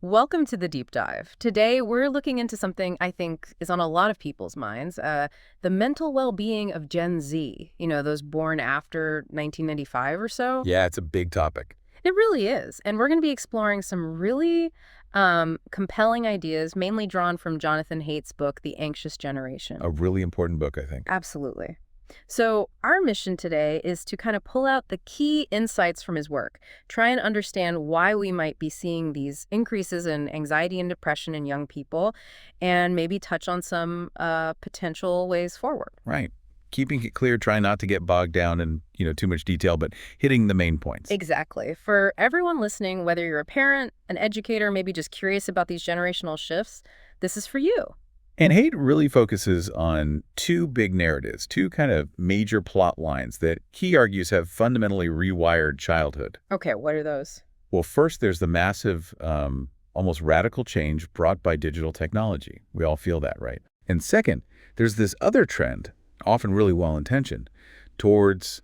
Welcome to the deep dive. Today, we're looking into something I think is on a lot of people's minds, the mental well-being of Gen Z, those born after 1995 or so. Yeah, it's a big topic. It really is. And we're going to be exploring some really compelling ideas, mainly drawn from Jonathan Haidt's book, The Anxious Generation. A really important book, I think. Absolutely. So our mission today is to kind of pull out the key insights from his work, try and understand why we might be seeing these increases in anxiety and depression in young people, and maybe touch on some potential ways forward. Right. Keeping it clear, trying not to get bogged down in, too much detail, but hitting the main points. Exactly. For everyone listening, whether you're a parent, an educator, maybe just curious about these generational shifts, this is for you. And Haidt really focuses on two big narratives, two kind of major plot lines that he argues have fundamentally rewired childhood. Okay, what are those? Well, first, there's the massive, almost radical change brought by digital technology. We all feel that, right? And second, there's this other trend, often really well-intentioned, towards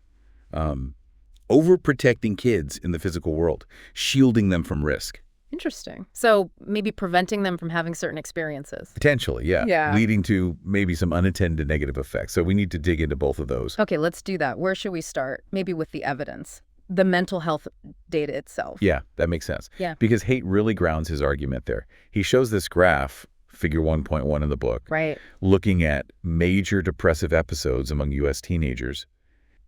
overprotecting kids in the physical world, shielding them from risk. Interesting. So maybe preventing them from having certain experiences. Potentially, yeah. Yeah. Leading to maybe some unintended negative effects. So we need to dig into both of those. Okay, let's do that. Where should we start? Maybe with the evidence, the mental health data itself. Yeah, that makes sense. Yeah. Because Haidt really grounds his argument there. He shows this graph, figure 1.1 in the book, Right. looking at major depressive episodes among U.S. teenagers.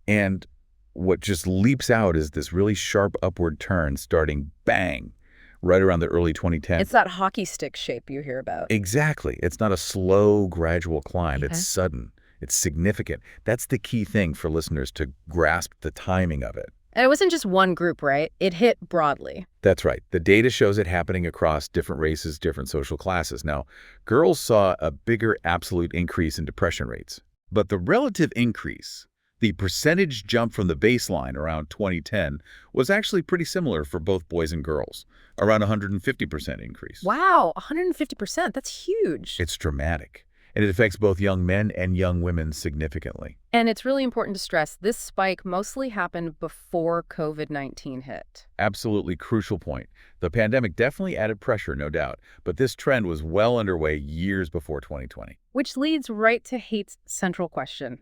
And what just leaps out is this really sharp upward turn starting bang, right around the early 2010s. It's that hockey stick shape you hear about. Exactly. It's not a slow, gradual climb. Okay. It's sudden. It's significant. That's the key thing for listeners to grasp the timing of it. And it wasn't just one group, right? It hit broadly. That's right. The data shows it happening across different races, different social classes. Now, girls saw a bigger absolute increase in depression rates. But the relative increase, the percentage jump from the baseline around 2010, was actually pretty similar for both boys and girls, around 150% increase. Wow, 150%. That's huge. It's dramatic, and it affects both young men and young women significantly. And it's really important to stress this spike mostly happened before COVID-19 hit. Absolutely crucial point. The pandemic definitely added pressure, no doubt, but this trend was well underway years before 2020. Which leads right to Haidt's central question.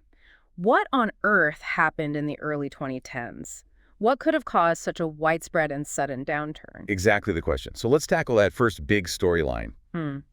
What on earth happened in the early 2010s? What could have caused such a widespread and sudden downturn? Exactly the question. So let's tackle that first big storyline,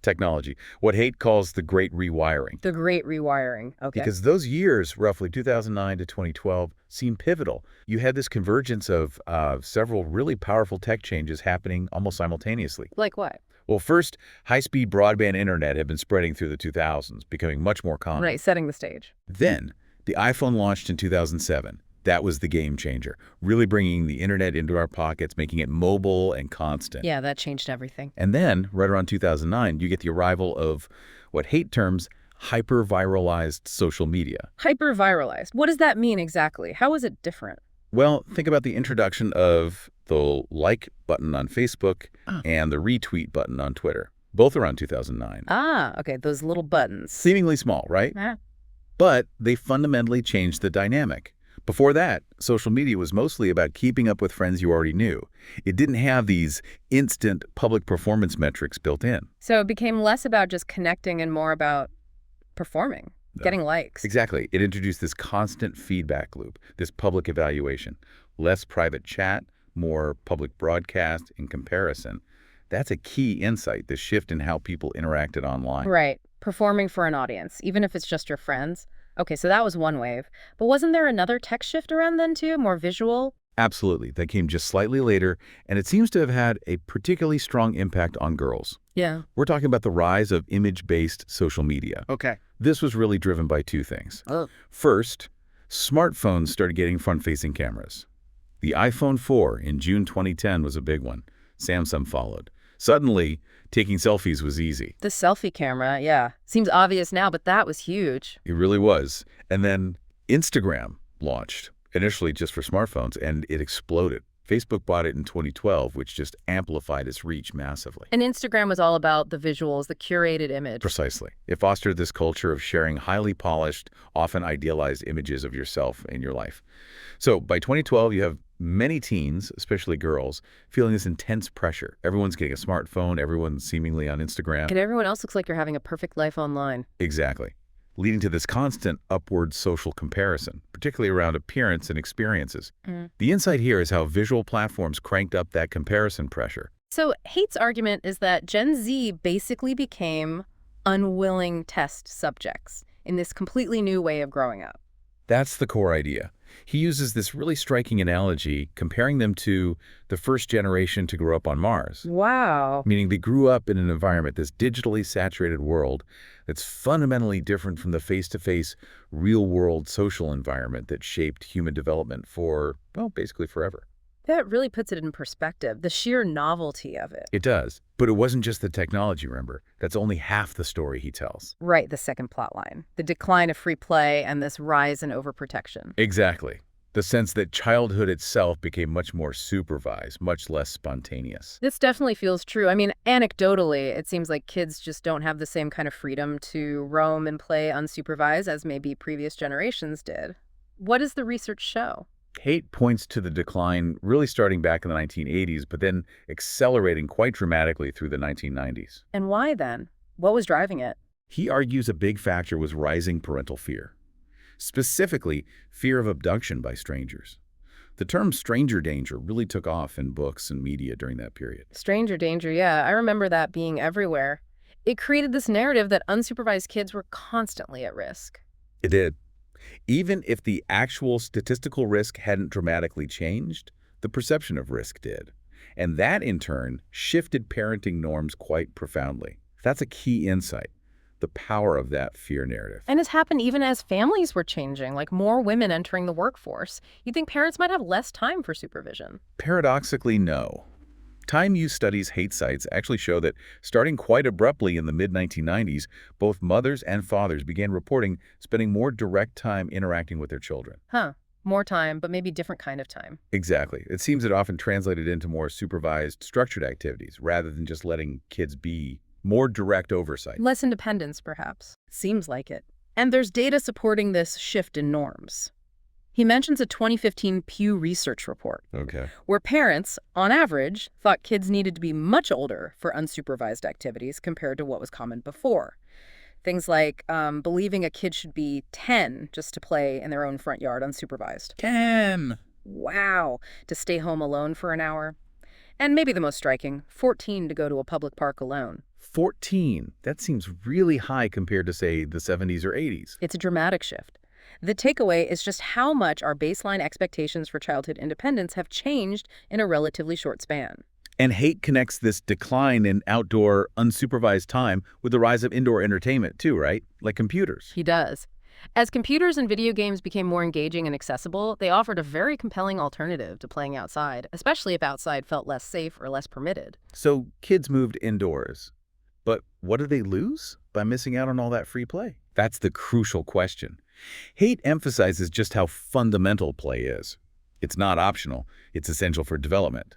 technology, what Haidt calls the Great Rewiring. The Great Rewiring. Okay. Because those years, roughly 2009 to 2012, seem pivotal. You had this convergence of several really powerful tech changes happening almost simultaneously. Like what? Well, first, high-speed broadband internet had been spreading through the 2000s, becoming much more common. Right, setting the stage. Then, the iPhone launched in 2007. That was the game changer, really bringing the internet into our pockets, making it mobile and constant. Yeah, that changed everything. And then, right around 2009, you get the arrival of what Haidt terms hyper-viralized social media. Hyper-viralized. What does that mean exactly? How is it different? Well, think about the introduction of the like button on Facebook and the retweet button on Twitter, both around 2009. Ah, okay, those little buttons. Seemingly small, right? Ah. But they fundamentally changed the dynamic. Before that, social media was mostly about keeping up with friends you already knew. It didn't have these instant public performance metrics built in. So it became less about just connecting and more about performing, getting likes. Exactly. It introduced this constant feedback loop, this public evaluation. Less private chat, more public broadcast in comparison. That's a key insight, the shift in how people interacted online. Right. Performing for an audience, even if it's just your friends. Okay, so that was one wave. But wasn't there another tech shift around then too, more visual? Absolutely. That came just slightly later, and it seems to have had a particularly strong impact on girls. Yeah. We're talking about the rise of image-based social media. Okay. This was really driven by two things. Oh. First, smartphones started getting front-facing cameras. The iPhone 4 in June 2010 was a big one. Samsung followed. Suddenly, taking selfies was easy. The selfie camera, yeah. Seems obvious now, but that was huge. It really was. And then Instagram launched, initially just for smartphones, and it exploded. Facebook bought it in 2012, which just amplified its reach massively. And Instagram was all about the visuals, the curated image. Precisely. It fostered this culture of sharing highly polished, often idealized images of yourself in your life. So by 2012, you have Many teens, especially girls, feeling this intense pressure. Everyone's getting a smartphone, everyone's seemingly on Instagram. And everyone else looks like you're having a perfect life online. Exactly. Leading to this constant upward social comparison, particularly around appearance and experiences. The insight here is how visual platforms cranked up that comparison pressure. So Haidt's argument is that Gen Z basically became unwilling test subjects in this completely new way of growing up. That's the core idea. He uses this really striking analogy, comparing them to the first generation to grow up on Mars. Wow. Meaning they grew up in an environment, this digitally saturated world that's fundamentally different from the face-to-face, real-world social environment that shaped human development for, well, basically forever. That really puts it in perspective, the sheer novelty of it. It does. But it wasn't just the technology, remember? That's only half the story he tells. Right, the second plot line. The decline of free play and this rise in overprotection. Exactly. The sense that childhood itself became much more supervised, much less spontaneous. This definitely feels true. I mean, anecdotally, it seems like kids just don't have the same kind of freedom to roam and play unsupervised as maybe previous generations did. What does the research show? Haidt points to the decline really starting back in the 1980s, but then accelerating quite dramatically through the 1990s. And why then? What was driving it? He argues a big factor was rising parental fear, specifically fear of abduction by strangers. The term stranger danger really took off in books and media during that period. Stranger danger, yeah. I remember that being everywhere. It created this narrative that unsupervised kids were constantly at risk. It did. Even if the actual statistical risk hadn't dramatically changed, the perception of risk did. And that, in turn, shifted parenting norms quite profoundly. That's a key insight, the power of that fear narrative. And it's happened even as families were changing, like more women entering the workforce. You'd think parents might have less time for supervision. Paradoxically, no. Time use studies Haidt cites actually show that starting quite abruptly in the mid-1990s, both mothers and fathers began reporting spending more direct time interacting with their children. Huh. More time, but maybe different kind of time. Exactly. It seems it often translated into more supervised, structured activities rather than just letting kids be. More direct oversight. Less independence, perhaps. Seems like it. And there's data supporting this shift in norms. He mentions a 2015 Pew Research report, where parents, on average, thought kids needed to be much older for unsupervised activities compared to what was common before. Things like believing a kid should be 10 just to play in their own front yard unsupervised. 10! Wow, to stay home alone for an hour. And maybe the most striking, 14 to go to a public park alone. 14. That seems really high compared to, say, the 70s or 80s. It's a dramatic shift. The takeaway is just how much our baseline expectations for childhood independence have changed in a relatively short span. And Haidt connects this decline in outdoor, unsupervised time with the rise of indoor entertainment too, right? Like computers. He does. As computers and video games became more engaging and accessible, they offered a very compelling alternative to playing outside, especially if outside felt less safe or less permitted. So kids moved indoors. But what do they lose by missing out on all that free play? That's the crucial question. Haidt emphasizes just how fundamental play is. It's not optional. It's essential for development.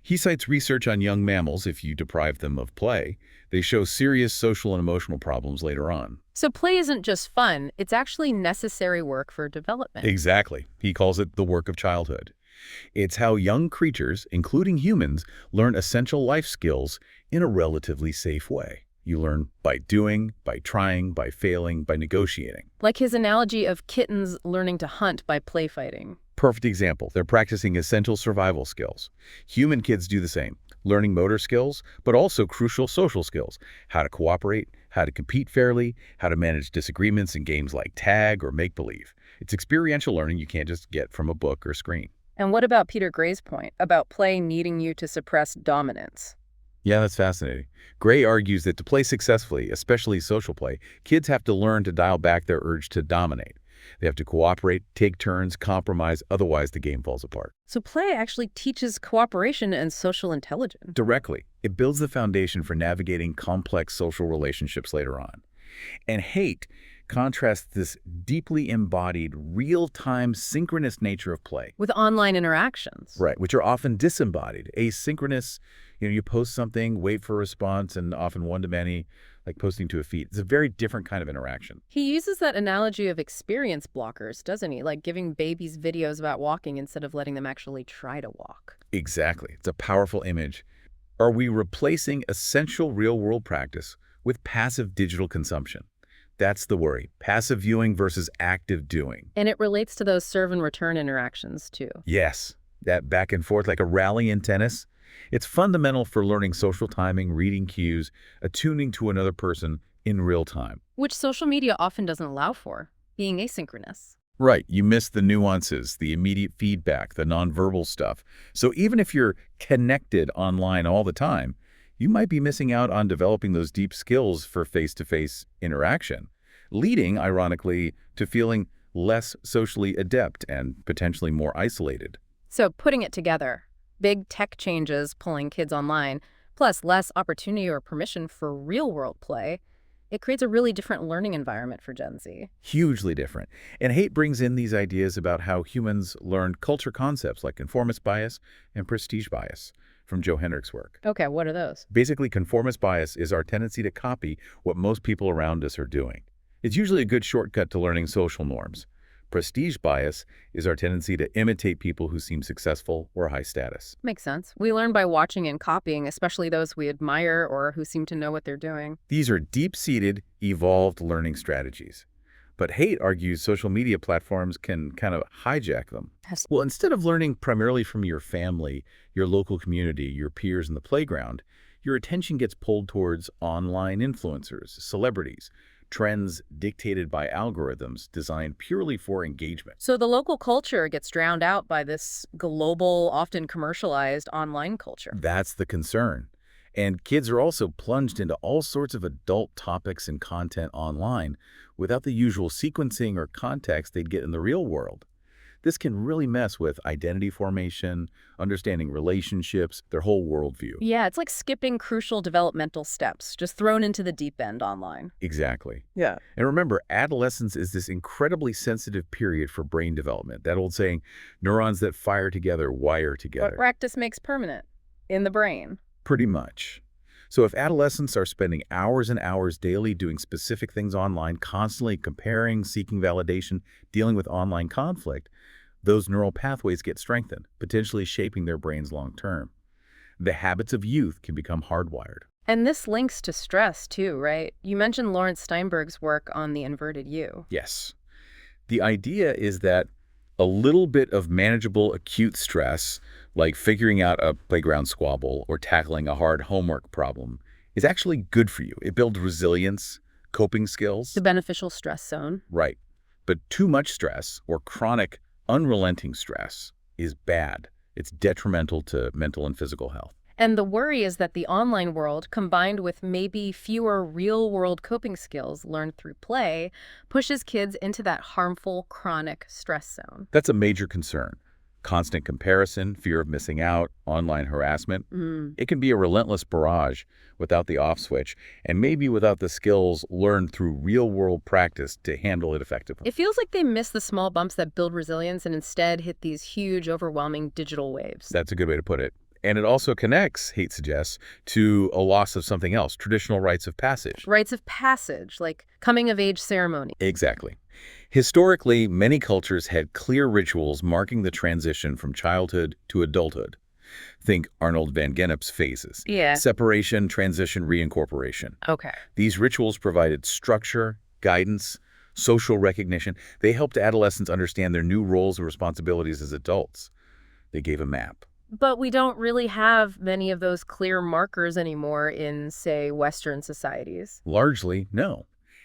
He cites research on young mammals. If you deprive them of play, they show serious social and emotional problems later on. So play isn't just fun, it's actually necessary work for development. Exactly. He calls it the work of childhood. It's how young creatures, including humans, learn essential life skills in a relatively safe way. You learn by doing, by trying, by failing, by negotiating. Like his analogy of kittens learning to hunt by play fighting. Perfect example. They're practicing essential survival skills. Human kids do the same, learning motor skills, but also crucial social skills. How to cooperate, how to compete fairly, how to manage disagreements in games like tag or make-believe. It's experiential learning you can't just get from a book or screen. And what about Peter Gray's point about play needing you to suppress dominance? Yeah, that's fascinating. Gray argues that to play successfully, especially social play, kids have to learn to dial back their urge to dominate. They have to cooperate, take turns, compromise, otherwise the game falls apart. So play actually teaches cooperation and social intelligence. Directly, it builds the foundation for navigating complex social relationships later on. And Haidt contrasts this deeply embodied, real-time, synchronous nature of play. With online interactions. Right, which are often disembodied, asynchronous, You post something, wait for a response, and often one-to-many, like posting to a feed. It's a very different kind of interaction. He uses that analogy of experience blockers, doesn't he? Like giving babies videos about walking instead of letting them actually try to walk. Exactly. It's a powerful image. Are we replacing essential real-world practice with passive digital consumption? That's the worry. Passive viewing versus active doing. And it relates to those serve and return interactions, too. Yes, that back and forth like a rally in tennis. It's fundamental for learning social timing, reading cues, attuning to another person in real time. Which social media often doesn't allow for, being asynchronous. Right, you miss the nuances, the immediate feedback, the nonverbal stuff. So even if you're connected online all the time, you might be missing out on developing those deep skills for face-to-face interaction, leading, ironically, to feeling less socially adept and potentially more isolated. So putting it together, big tech changes pulling kids online, plus less opportunity or permission for real-world play, it creates a really different learning environment for Gen Z. Hugely different. And Haidt brings in these ideas about how humans learn culture concepts like conformist bias and prestige bias from Joe Hendrick's work. Okay, what are those? Basically, conformist bias is our tendency to copy what most people around us are doing. It's usually a good shortcut to learning social norms. Prestige bias is our tendency to imitate people who seem successful or high status. Makes sense. We learn by watching and copying, especially those we admire or who seem to know what they're doing. These are deep-seated, evolved learning strategies. But Haidt argues social media platforms can kind of hijack them. Yes. Well, instead of learning primarily from your family, your local community, your peers in the playground, your attention gets pulled towards online influencers, celebrities, trends dictated by algorithms designed purely for engagement. So the local culture gets drowned out by this global, often commercialized online culture. That's the concern. And kids are also plunged into all sorts of adult topics and content online without the usual sequencing or context they'd get in the real world. This can really mess with identity formation, understanding relationships, their whole worldview. Yeah, it's like skipping crucial developmental steps, just thrown into the deep end online. Exactly. Yeah. And remember, adolescence is this incredibly sensitive period for brain development. That old saying, neurons that fire together wire But together. practice makes permanent in the brain. Pretty much. So if adolescents are spending hours and hours daily doing specific things online, constantly comparing, seeking validation, dealing with online conflict, those neural pathways get strengthened, potentially shaping their brains long term. The habits of youth can become hardwired. And this links to stress too, right? You mentioned Lawrence Steinberg's work on the inverted U. Yes. The idea is that a little bit of manageable acute stress, like figuring out a playground squabble or tackling a hard homework problem, is actually good for you. It builds resilience, coping skills. The beneficial stress zone. Right. But too much stress or chronic, unrelenting stress is bad. It's detrimental to mental and physical health. And the worry is that the online world, combined with maybe fewer real-world coping skills learned through play, pushes kids into that harmful, chronic stress zone. That's a major concern. Constant comparison, fear of missing out, online harassment. It can be a relentless barrage without the off switch and maybe without the skills learned through real-world practice to handle it effectively. It feels like they miss the small bumps that build resilience and instead hit these huge, overwhelming digital waves. That's a good way to put it. And it also connects, Haidt suggests, to a loss of something else, traditional rites of passage. Rites of passage, like coming-of-age ceremony. Exactly. Historically, many cultures had clear rituals marking the transition from childhood to adulthood. Think Arnold van Gennep's phases. Yeah. Separation, transition, reincorporation. Okay. These rituals provided structure, guidance, social recognition. They helped adolescents understand their new roles and responsibilities as adults. They gave a map. But we don't really have many of those clear markers anymore in, say, Western societies. Largely, no.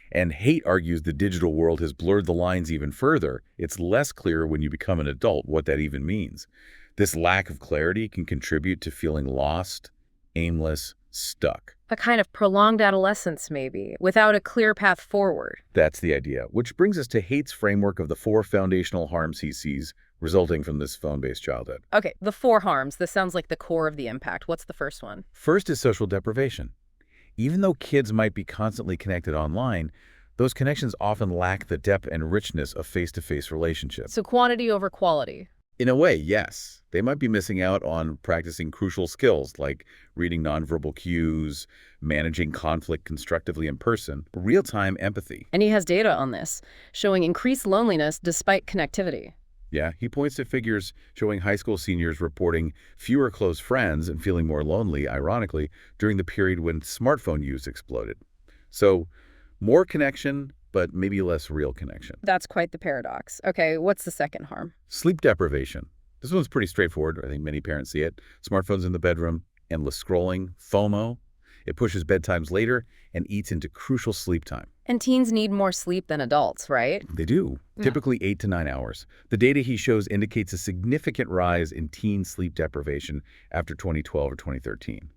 And Haidt argues the digital world has blurred the lines even further. It's less clear when you become an adult what that even means. This lack of clarity can contribute to feeling lost, aimless, stuck. A kind of prolonged adolescence, maybe, without a clear path forward. That's the idea, which brings us to Haidt's framework of the 4 foundational harms he sees resulting from this phone-based childhood. Okay, the 4 harms. This sounds like the core of the impact. What's the first one? First is social deprivation. Even though kids might be constantly connected online, those connections often lack the depth and richness of face-to-face relationships. So quantity over quality. In a way, yes. They might be missing out on practicing crucial skills like reading nonverbal cues, managing conflict constructively in person, real-time empathy. And he has data on this, showing increased loneliness despite connectivity. Yeah, he points to figures showing high school seniors reporting fewer close friends and feeling more lonely, ironically, during the period when smartphone use exploded. So, more connection, but maybe less real connection. That's quite the paradox. Okay, what's the second harm? Sleep deprivation. This one's pretty straightforward. I think many parents see it. Smartphones in the bedroom, endless scrolling, FOMO. It pushes bedtimes later and eats into crucial sleep time. And teens need more sleep than adults, right? They do, typically 8 to 9 hours. The data he shows indicates a significant rise in teen sleep deprivation after 2012 or 2013.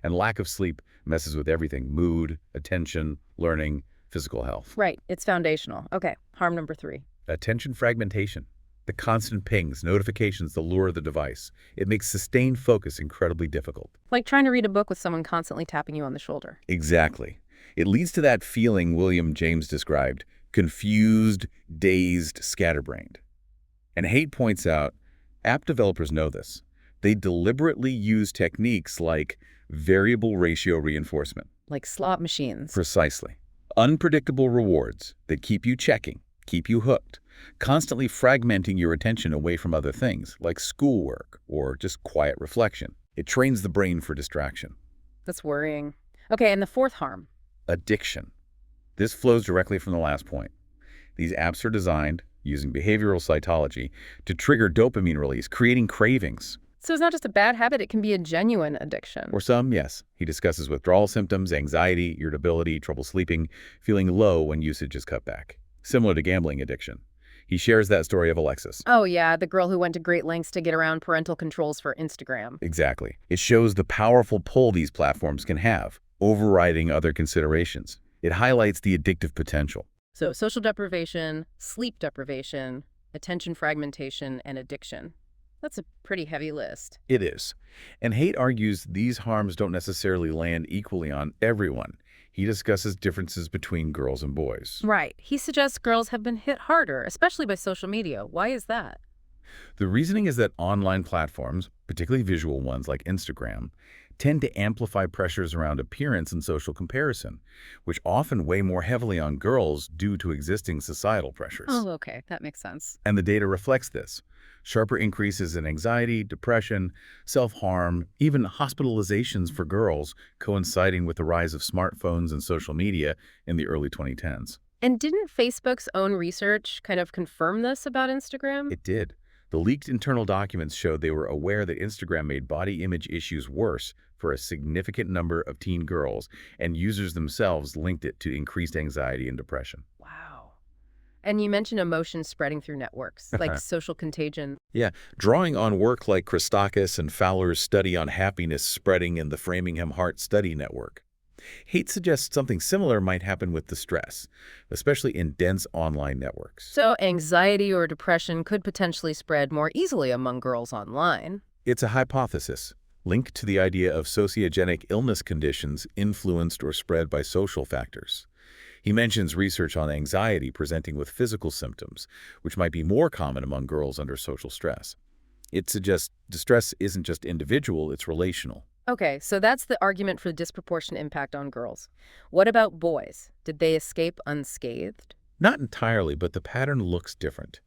And lack of sleep messes with everything: mood, attention, learning, physical health. Right, it's foundational. Okay, harm number 3. Attention fragmentation. The constant pings, notifications, the lure of the device. It makes sustained focus incredibly difficult. Like trying to read a book with someone constantly tapping you on the shoulder. Exactly. It leads to that feeling William James described: confused, dazed, scatterbrained. And Haidt points out, app developers know this. They deliberately use techniques like variable ratio reinforcement. Like slot machines. Precisely. Unpredictable rewards that keep you checking, keep you hooked, constantly fragmenting your attention away from other things like schoolwork or just quiet reflection. It trains the brain for distraction. That's worrying. Okay, and the fourth harm. Addiction. This flows directly from the last point. These apps are designed, using behavioral psychology, to trigger dopamine release, creating cravings. So it's not just a bad habit, it can be a genuine addiction. For some, yes. He discusses withdrawal symptoms, anxiety, irritability, trouble sleeping, feeling low when usage is cut back. Similar to gambling addiction. He shares that story of Alexis. Oh yeah, the girl who went to great lengths to get around parental controls for Instagram. Exactly. It shows the powerful pull these platforms can have, overriding other considerations. It highlights the addictive potential. So social deprivation, sleep deprivation, attention fragmentation, and addiction. That's a pretty heavy list. It is. And Haidt argues these harms don't necessarily land equally on everyone. He discusses differences between girls and boys. Right. He suggests girls have been hit harder, especially by social media. Why is that? The reasoning is that online platforms, particularly visual ones like Instagram, tend to amplify pressures around appearance and social comparison, which often weigh more heavily on girls due to existing societal pressures. Oh, okay. That makes sense. And the data reflects this. Sharper increases in anxiety, depression, self-harm, even hospitalizations for girls, coinciding with the rise of smartphones and social media in the early 2010s. And didn't Facebook's own research kind of confirm this about Instagram? It did. The leaked internal documents showed they were aware that Instagram made body image issues worse for a significant number of teen girls, and users themselves linked it to increased anxiety and depression. Wow. And you mentioned emotions spreading through networks, like social contagion. Yeah, drawing on work like Christakis and Fowler's study on happiness spreading in the Framingham Heart Study Network. Haidt suggests something similar might happen with distress, especially in dense online networks. So anxiety or depression could potentially spread more easily among girls online. It's a hypothesis, linked to the idea of sociogenic illness conditions influenced or spread by social factors. He mentions research on anxiety presenting with physical symptoms, which might be more common among girls under social stress. It suggests distress isn't just individual, it's relational. Okay, so that's the argument for disproportionate impact on girls. What about boys? Did they escape unscathed? Not entirely, but the pattern looks different.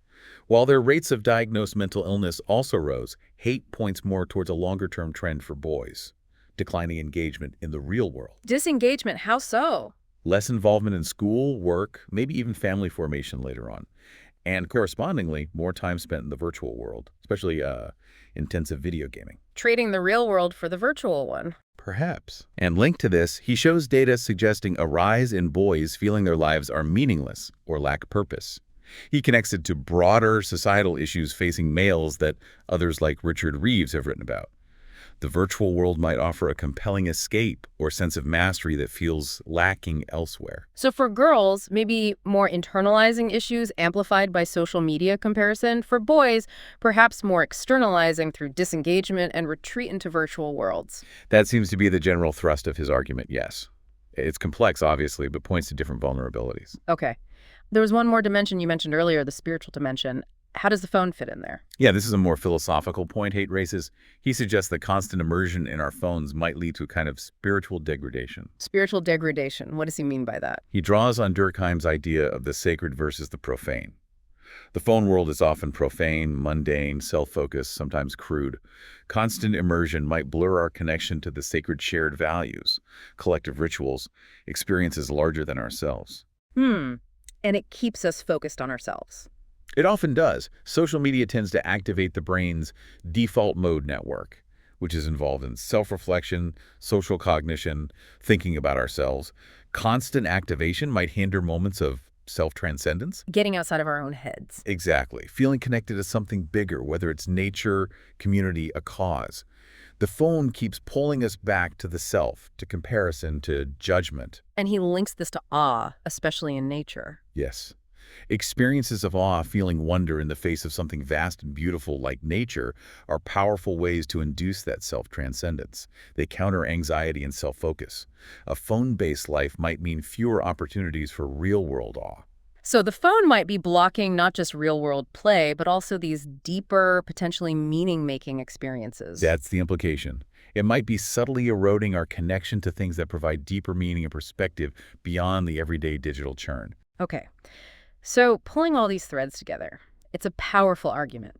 While their rates of diagnosed mental illness also rose, Haidt points more towards a longer-term trend for boys: declining engagement in the real world. Disengagement, how so? Less involvement in school, work, maybe even family formation later on. And correspondingly, more time spent in the virtual world, especially intensive video gaming. Trading the real world for the virtual one. Perhaps. And linked to this, he shows data suggesting a rise in boys feeling their lives are meaningless or lack purpose. He connects it to broader societal issues facing males that others like Richard Reeves have written about. The virtual world might offer a compelling escape or sense of mastery that feels lacking elsewhere. So for girls, maybe more internalizing issues amplified by social media comparison. For boys, perhaps more externalizing through disengagement and retreat into virtual worlds. That seems to be the general thrust of his argument, yes. It's complex, obviously, but points to different vulnerabilities. Okay. There was one more dimension you mentioned earlier, the spiritual dimension. How does the phone fit in there? Yeah, this is a more philosophical point Haidt raises. He suggests that constant immersion in our phones might lead to a kind of spiritual degradation. Spiritual degradation. What does he mean by that? He draws on Durkheim's idea of the sacred versus the profane. The phone world is often profane, mundane, self-focused, sometimes crude. Constant immersion might blur our connection to the sacred shared values, collective rituals, experiences larger than ourselves. Hmm. And it keeps us focused on ourselves. It often does. Social media tends to activate the brain's default mode network, which is involved in self-reflection, social cognition, thinking about ourselves. Constant activation might hinder moments of self-transcendence. Getting outside of our own heads. Exactly. Feeling connected to something bigger, whether it's nature, community, a cause. The phone keeps pulling us back to the self, to comparison, to judgment. And he links this to awe, especially in nature. Yes. Experiences of awe, feeling wonder in the face of something vast and beautiful like nature, are powerful ways to induce that self-transcendence. They counter anxiety and self-focus. A phone-based life might mean fewer opportunities for real-world awe. So the phone might be blocking not just real-world play, but also these deeper, potentially meaning-making experiences. That's the implication. It might be subtly eroding our connection to things that provide deeper meaning and perspective beyond the everyday digital churn. Okay. So pulling all these threads together, it's a powerful argument.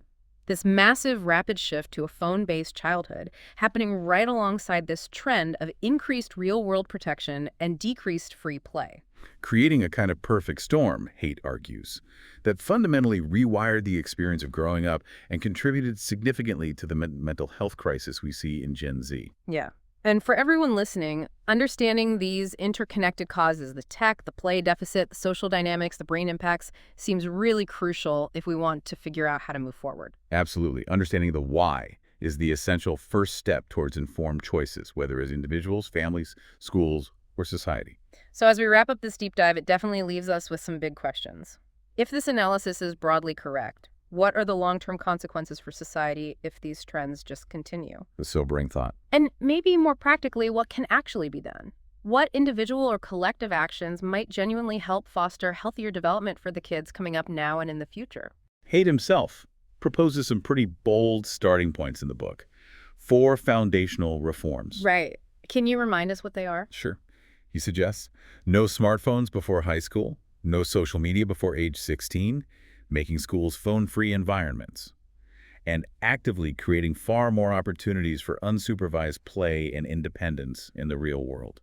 This massive, rapid shift to a phone-based childhood happening right alongside this trend of increased real-world protection and decreased free play. Creating a kind of perfect storm, Haidt argues, that fundamentally rewired the experience of growing up and contributed significantly to the mental health crisis we see in Gen Z. Yeah. And for everyone listening, understanding these interconnected causes, the tech, the play deficit, the social dynamics, the brain impacts, seems really crucial if we want to figure out how to move forward. Absolutely. Understanding the why is the essential first step towards informed choices, whether as individuals, families, schools, or society. So as we wrap up this deep dive, it definitely leaves us with some big questions. If this analysis is broadly correct, what are the long-term consequences for society if these trends just continue? A sobering thought. And maybe more practically, what can actually be done? What individual or collective actions might genuinely help foster healthier development for the kids coming up now and in the future? Haidt himself proposes some pretty bold starting points in the book. 4 foundational reforms. Right. Can you remind us what they are? Sure. He suggests no smartphones before high school, no social media before age 16, making schools phone-free environments, and actively creating far more opportunities for unsupervised play and independence in the real world.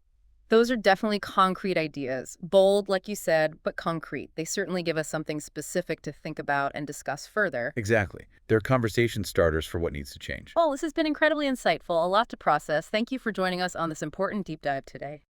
Those are definitely concrete ideas. Bold, like you said, but concrete. They certainly give us something specific to think about and discuss further. Exactly. They're conversation starters for what needs to change. Well, this has been incredibly insightful, a lot to process. Thank you for joining us on this important deep dive today.